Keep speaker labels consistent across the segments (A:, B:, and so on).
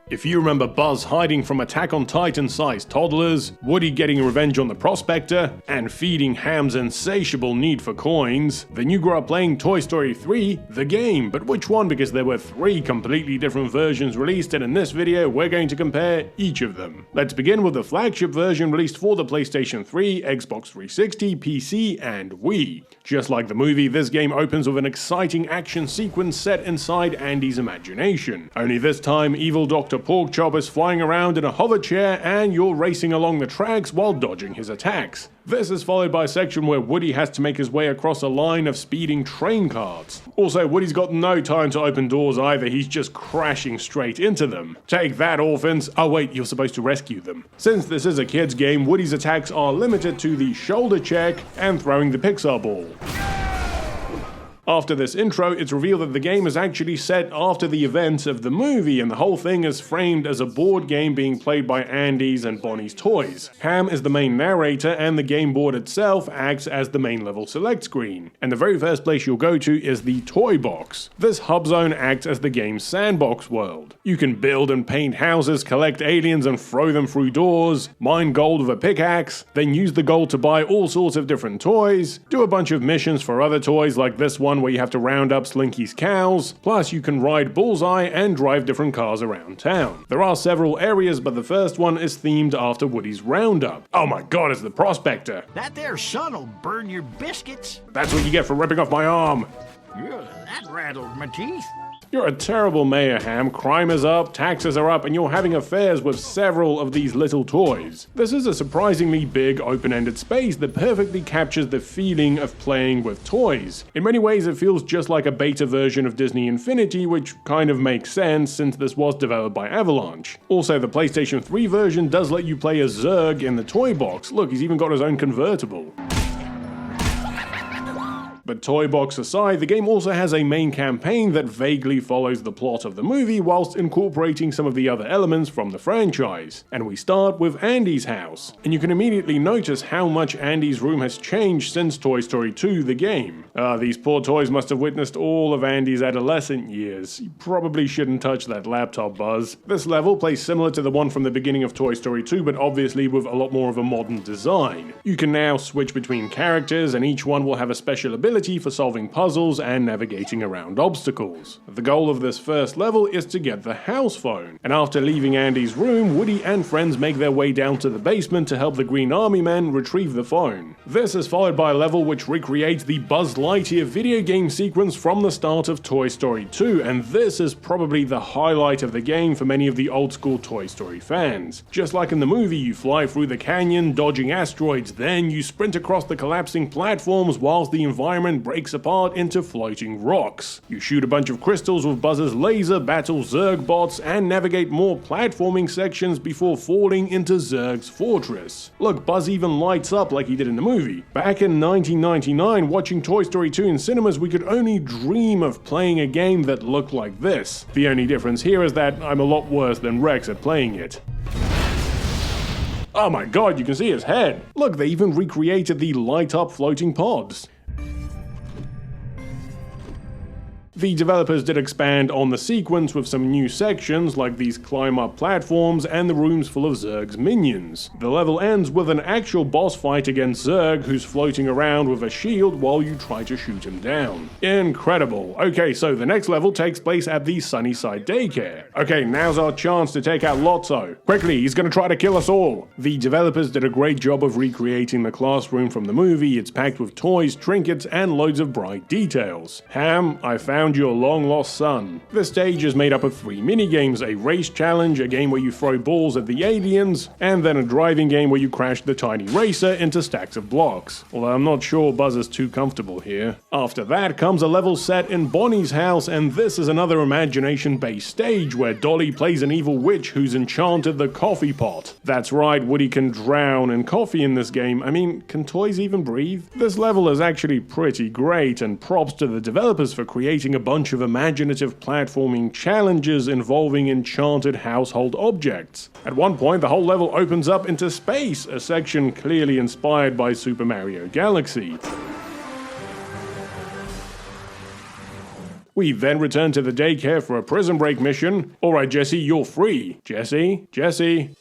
A: If you remember Buzz hiding from Attack on Titan-sized toddlers, Woody getting revenge on the Prospector, and feeding Ham's insatiable need for coins, then you grew up playing Toy Story 3, the game. But which one? Because there were 3 completely different versions released, and in this video we're going to compare each of them. Let's begin with the flagship version released for the PlayStation 3, Xbox 360, PC, and Wii. Just like the movie, this game opens with an exciting action sequence set inside Andy's imagination. Only this time, evil Dr. Porkchop is flying around in a hover chair and you're racing along the tracks while dodging his attacks. This is followed by a section where Woody has to make his way across a line of speeding train cars. Also, Woody's got no time to open doors either, he's just crashing straight into them. Take that, orphans. Oh wait, you're supposed to rescue them. Since this is a kid's game, Woody's attacks are limited to the shoulder check and throwing the Pixar ball. After this intro, it's revealed that the game is actually set after the events of the movie, and the whole thing is framed as a board game being played by Andy's and Bonnie's toys. Ham is the main narrator, and the game board itself acts as the main level select screen. And the very first place you'll go to is the toy box. This hub zone acts as the game's sandbox world. You can build and paint houses, collect aliens and throw them through doors, mine gold with a pickaxe, then use the gold to buy all sorts of different toys, do a bunch of missions for other toys like this one where you have to round up Slinky's cows, plus you can ride Bullseye and drive different cars around town. There are several areas, but the first one is themed after Woody's roundup. Oh my god, it's the Prospector!
B: That there sun'll burn your biscuits.
A: That's what you get for ripping off my arm!
B: Yeah, that rattled my teeth.
A: You're a terrible mayor, Ham. Crime is up, taxes are up, and you're having affairs with several of these little toys. This is a surprisingly big, open-ended space that perfectly captures the feeling of playing with toys. In many ways, it feels just like a beta version of Disney Infinity, which kind of makes sense since this was developed by Avalanche. Also, the PlayStation 3 version does let you play as Zurg in the toy box. Look, he's even got his own convertible. But toy box aside, the game also has a main campaign that vaguely follows the plot of the movie whilst incorporating some of the other elements from the franchise. And we start with Andy's house. And you can immediately notice how much Andy's room has changed since Toy Story 2, the game. These poor toys must have witnessed all of Andy's adolescent years. You probably shouldn't touch that laptop, Buzz. This level plays similar to the one from the beginning of Toy Story 2, but obviously with a lot more of a modern design. You can now switch between characters, and each one will have a special ability for solving puzzles and navigating around obstacles. The goal of this first level is to get the house phone, and after leaving Andy's room, Woody and friends make their way down to the basement to help the Green Army men retrieve the phone. This is followed by a level which recreates the Buzz Lightyear video game sequence from the start of Toy Story 2, and this is probably the highlight of the game for many of the old school Toy Story fans. Just like in the movie, you fly through the canyon, dodging asteroids, then you sprint across the collapsing platforms whilst the environment breaks apart into floating rocks. You shoot a bunch of crystals with Buzz's laser, battle Zurg bots, and navigate more platforming sections before falling into Zurg's fortress. Look, Buzz even lights up like he did in the movie. Back in 1999, watching Toy Story 2 in cinemas, we could only dream of playing a game that looked like this. The only difference here is that I'm a lot worse than Rex at playing it. Oh my god, you can see his head! Look, they even recreated the light-up floating pods. The developers did expand on the sequence with some new sections like these climb-up platforms and the rooms full of Zurg's minions. The level ends with an actual boss fight against Zurg who's floating around with a shield while you try to shoot him down. Incredible. Okay, so the next level takes place at the Sunnyside Daycare. Okay, now's our chance to take out Lotso. Quickly, he's gonna try to kill us all. The developers did a great job of recreating the classroom from the movie. It's packed with toys, trinkets, and loads of bright details. Ham, I found your long-lost son. This stage is made up of 3 minigames: a race challenge, a game where you throw balls at the aliens, and then a driving game where you crash the tiny racer into stacks of blocks. Although I'm not sure Buzz is too comfortable here. After that comes a level set in Bonnie's house, and this is another imagination-based stage where Dolly plays an evil witch who's enchanted the coffee pot. That's right, Woody can drown in coffee in this game. I mean, can toys even breathe? This level is actually pretty great, and props to the developers for creating a bunch of imaginative platforming challenges involving enchanted household objects. At one point, the whole level opens up into space, a section clearly inspired by Super Mario Galaxy. We then return to the daycare for a prison break mission. Alright Jesse, you're free. Jesse?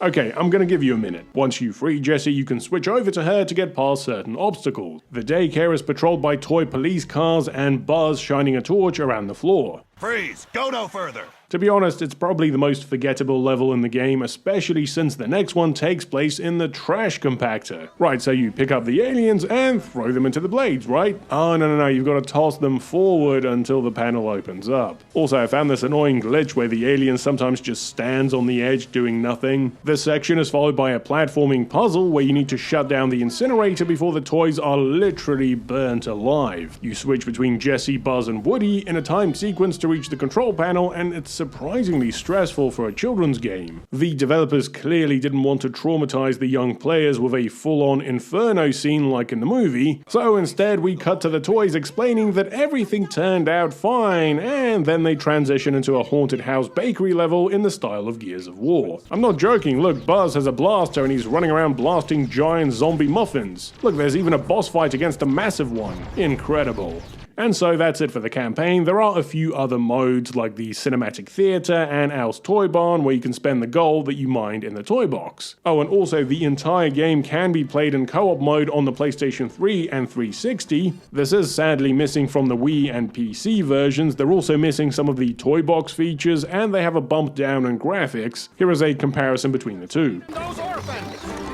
A: Okay, I'm gonna give you a minute. Once you free Jesse, you can switch over to her to get past certain obstacles. The daycare is patrolled by toy police cars and Buzz shining a torch around the floor.
C: Freeze! Go no further!
A: To be honest, it's probably the most forgettable level in the game, especially since the next one takes place in the trash compactor. Right, so you pick up the aliens and throw them into the blades, right? Oh, no, you've got to toss them forward until the panel opens up. Also, I found this annoying glitch where the alien sometimes just stands on the edge doing nothing. This section is followed by a platforming puzzle where you need to shut down the incinerator before the toys are literally burnt alive. You switch between Jesse, Buzz, and Woody in a timed sequence to reach the control panel, and it's surprisingly stressful for a children's game. The developers clearly didn't want to traumatize the young players with a full-on inferno scene like in the movie, so instead we cut to the toys explaining that everything turned out fine, and then they transition into a haunted house bakery level in the style of Gears of War. I'm not joking, look, Buzz has a blaster and he's running around blasting giant zombie muffins. Look, there's even a boss fight against a massive one. Incredible. And so that's it for the campaign. There are a few other modes like the Cinematic Theater and Al's Toy Barn where you can spend the gold that you mined in the toy box. Oh, and also the entire game can be played in co-op mode on the PlayStation 3 and 360. This is sadly missing from the Wii and PC versions. They're also missing some of the toy box features and they have a bump down in graphics. Here is a comparison between the two.
B: Those orphans!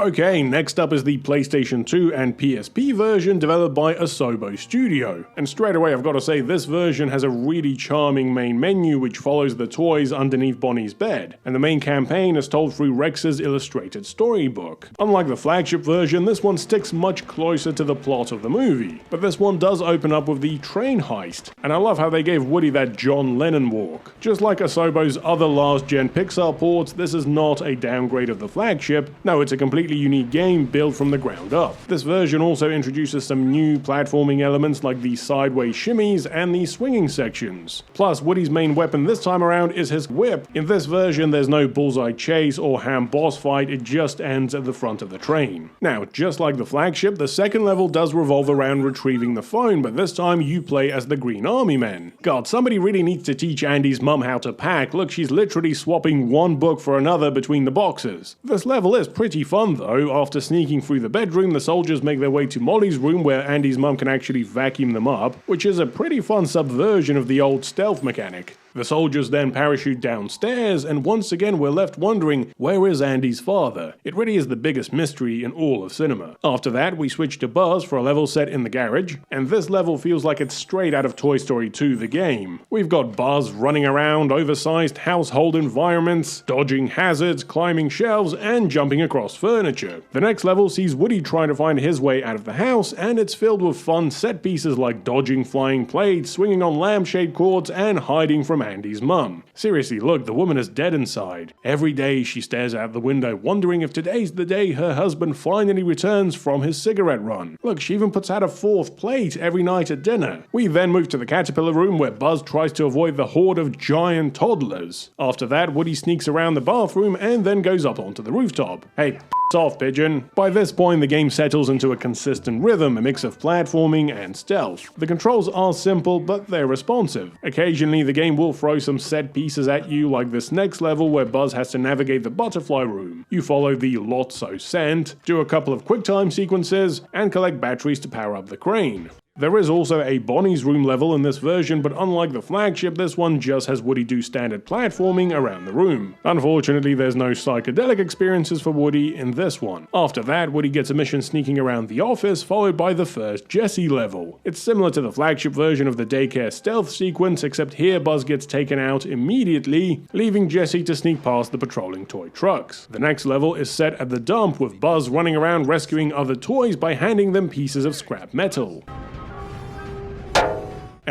A: Okay, next up is the PlayStation 2 and PSP version developed by Asobo Studio. And straight away I've got to say this version has a really charming main menu which follows the toys underneath Bonnie's bed, and the main campaign is told through Rex's illustrated storybook. Unlike the flagship version, this one sticks much closer to the plot of the movie, but this one does open up with the train heist, and I love how they gave Woody that John Lennon walk. Just like Asobo's other last-gen Pixar ports, this is not a downgrade of the flagship. No, it's a completely unique game built from the ground up. This version also introduces some new platforming elements like the sideways shimmies and the swinging sections. Plus, Woody's main weapon this time around is his whip. In this version, there's no bullseye chase or ham boss fight, it just ends at the front of the train. Now, just like the flagship, the second level does revolve around retrieving the phone, but this time you play as the Green Army Men. God, somebody really needs to teach Andy's mum how to pack. Look, she's literally swapping one book for another between the boxes. This level is pretty fun though. After sneaking through the bedroom, the soldiers make their way to Molly's room where Andy's mum can actually vacuum them up, which is a pretty fun subversion of the old stealth mechanic. The soldiers then parachute downstairs, and once again we're left wondering, where is Andy's father? It really is the biggest mystery in all of cinema. After that, we switch to Buzz for a level set in the garage, and this level feels like it's straight out of Toy Story 2 the game. We've got Buzz running around oversized household environments, dodging hazards, climbing shelves, and jumping across furniture. The next level sees Woody trying to find his way out of the house, and it's filled with fun set pieces like dodging flying plates, swinging on lampshade cords, and hiding from Andy's mum. Seriously, look, the woman is dead inside. Every day she stares out the window wondering if today's the day her husband finally returns from his cigarette run. Look, she even puts out a fourth plate every night at dinner. We then move to the caterpillar room where Buzz tries to avoid the horde of giant toddlers. After that, Woody sneaks around the bathroom and then goes up onto the rooftop. Hey, off, pigeon. By this point, the game settles into a consistent rhythm, a mix of platforming and stealth. The controls are simple, but they're responsive. Occasionally, the game will throw some set pieces at you, like this next level where Buzz has to navigate the butterfly room. You follow the Lotso scent, do a couple of QuickTime sequences, and collect batteries to power up the crane. There is also a Bonnie's room level in this version, but unlike the flagship, this one just has Woody do standard platforming around the room. Unfortunately, there's no psychedelic experiences for Woody in this one. After that, Woody gets a mission sneaking around the office, followed by the first Jesse level. It's similar to the flagship version of the daycare stealth sequence, except here Buzz gets taken out immediately, leaving Jesse to sneak past the patrolling toy trucks. The next level is set at the dump, with Buzz running around rescuing other toys by handing them pieces of scrap metal.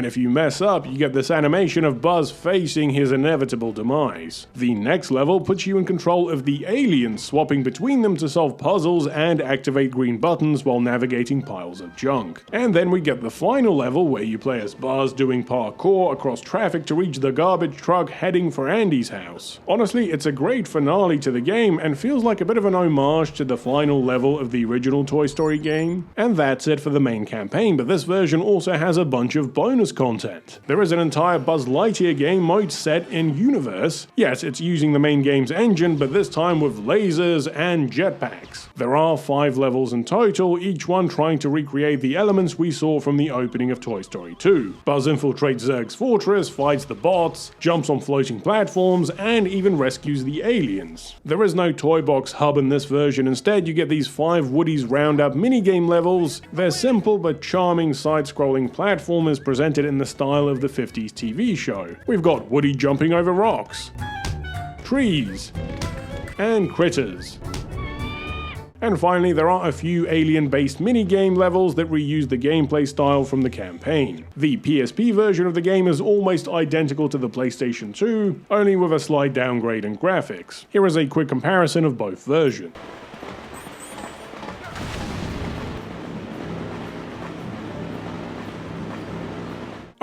A: and if you mess up, you get this animation of Buzz facing his inevitable demise. The next level puts you in control of the aliens, swapping between them to solve puzzles and activate green buttons while navigating piles of junk. And then we get the final level where you play as Buzz doing parkour across traffic to reach the garbage truck heading for Andy's house. Honestly, it's a great finale to the game and feels like a bit of an homage to the final level of the original Toy Story game. And that's it for the main campaign, but this version also has a bunch of bonus content. There is an entire Buzz Lightyear game mode set in universe. Yes, it's using the main game's engine, but this time with lasers and jetpacks. There are 5 levels in total, each one trying to recreate the elements we saw from the opening of Toy Story 2. Buzz infiltrates Zurg's fortress, fights the bots, jumps on floating platforms, and even rescues the aliens. There is no toy box hub in this version, instead you get these 5 Woody's Roundup minigame levels. They're simple but charming side-scrolling platformers presented in the style of the 50s TV show. We've got Woody jumping over rocks, trees, and critters. And finally, there are a few alien-based minigame levels that reuse the gameplay style from the campaign. The PSP version of the game is almost identical to the PlayStation 2, only with a slight downgrade in graphics. Here is a quick comparison of both versions.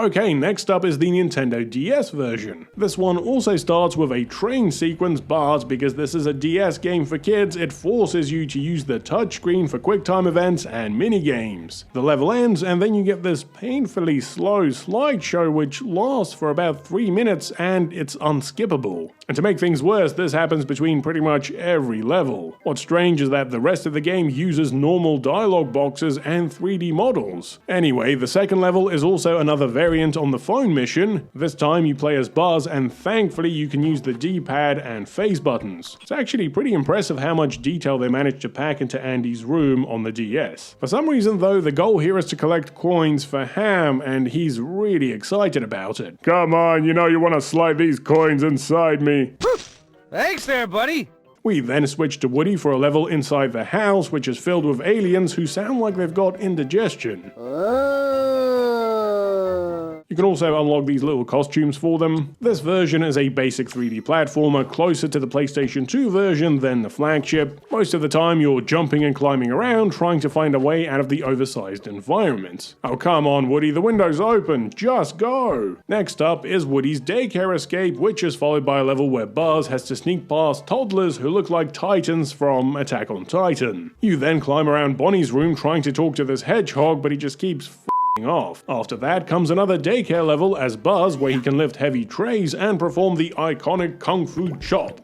A: Okay, next up is the Nintendo DS version. This one also starts with a train sequence, but because this is a DS game for kids, it forces you to use the touchscreen for QuickTime events and minigames. The level ends, and then you get this painfully slow slideshow which lasts for about 3 minutes, and it's unskippable. And to make things worse, this happens between pretty much every level. What's strange is that the rest of the game uses normal dialogue boxes and 3D models. Anyway, the second level is also another variant on the phone mission. This time you play as Buzz, and thankfully you can use the D-pad and face buttons. It's actually pretty impressive how much detail they managed to pack into Andy's room on the DS. For some reason though, the goal here is to collect coins for Ham, and he's really excited about it. Come on, you know you want to slide these coins inside me.
C: Thanks there, buddy.
A: We then switch to Woody for a level inside the house, which is filled with aliens who sound like they've got indigestion. You can also unlock these little costumes for them. This version is a basic 3D platformer, closer to the PlayStation 2 version than the Flagship. Most of the time you're jumping and climbing around, trying to find a way out of the oversized environment. Oh come on Woody, the window's open, just go! Next up is Woody's daycare escape, which is followed by a level where Buzz has to sneak past toddlers who look like Titans from Attack on Titan. You then climb around Bonnie's room trying to talk to this hedgehog, but he just keeps off. After that comes another daycare level as Buzz, where he can lift heavy trays and perform the iconic Kung Fu Chop.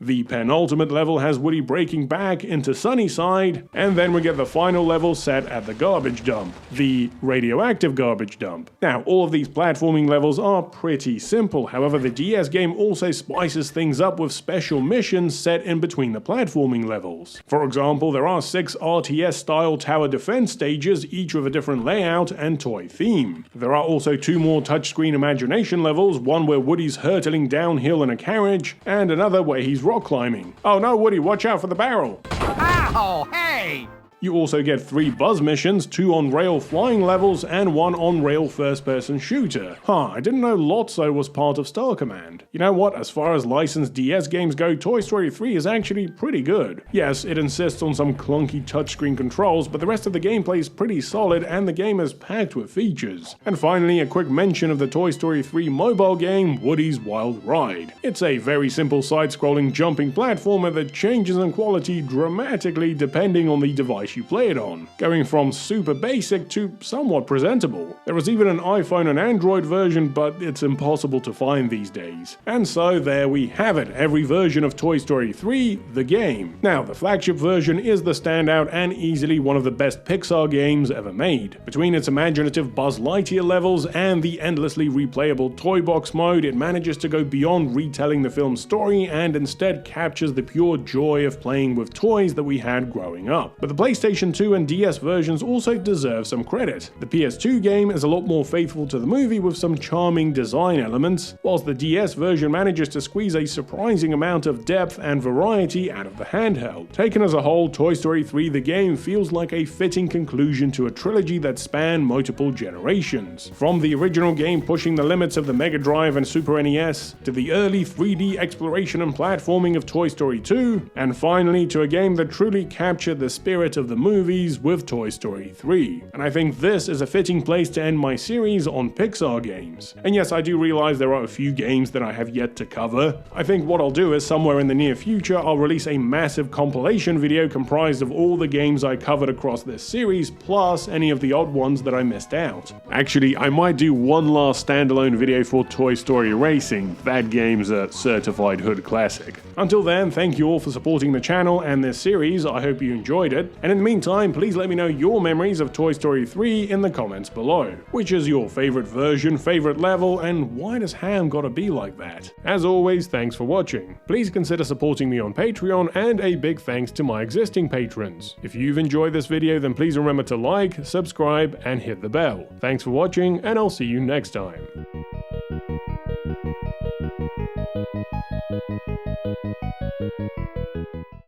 A: The penultimate level has Woody breaking back into Sunnyside, and then we get the final level set at the garbage dump, the radioactive garbage dump. Now, all of these platforming levels are pretty simple, however the DS game also spices things up with special missions set in between the platforming levels. For example, there are 6 RTS-style tower defense stages, each with a different layout and toy theme. There are also 2 more touchscreen imagination levels, one where Woody's hurtling downhill in a carriage, and another where he's rock climbing. Oh no, Woody, watch out for the barrel!
B: Ow! Hey!
A: You also get 3 Buzz missions, 2 on-rail flying levels, and 1 on-rail first-person shooter. I didn't know Lotso was part of Star Command. You know what, as far as licensed DS games go, Toy Story 3 is actually pretty good. Yes, it insists on some clunky touchscreen controls, but the rest of the gameplay is pretty solid, and the game is packed with features. And finally, a quick mention of the Toy Story 3 mobile game, Woody's Wild Ride. It's a very simple side-scrolling jumping platformer that changes in quality dramatically depending on the device you play it on, going from super basic to somewhat presentable. There is even an iPhone and Android version, but it's impossible to find these days. And so there we have it, every version of Toy Story 3, the game. Now, the Flagship version is the standout and easily one of the best Pixar games ever made. Between its imaginative Buzz Lightyear levels and the endlessly replayable Toy Box mode, it manages to go beyond retelling the film's story and instead captures the pure joy of playing with toys that we had growing up. But the PlayStation PlayStation 2 and DS versions also deserve some credit. The PS2 game is a lot more faithful to the movie with some charming design elements, whilst the DS version manages to squeeze a surprising amount of depth and variety out of the handheld. Taken as a whole, Toy Story 3 the game feels like a fitting conclusion to a trilogy that spanned multiple generations. From the original game pushing the limits of the Mega Drive and Super NES, to the early 3D exploration and platforming of Toy Story 2, and finally to a game that truly captured the spirit of the movies with Toy Story 3. And I think this is a fitting place to end my series on Pixar games. And yes, I do realize there are a few games that I have yet to cover. I think what I'll do is somewhere in the near future I'll release a massive compilation video comprised of all the games I covered across this series, plus any of the odd ones that I missed out. Actually, I might do one last standalone video for Toy Story Racing. That game's a certified hood classic. Until then, thank you all for supporting the channel and this series. I hope you enjoyed it. And in the meantime, please let me know your memories of Toy Story 3 in the comments below. Which is your favorite version, favorite level, and why does Ham gotta be like that? As always, thanks for watching. Please consider supporting me on Patreon, and a big thanks to my existing patrons. If you've enjoyed this video, then please remember to like, subscribe, and hit the bell. Thanks for watching, and I'll see you next time.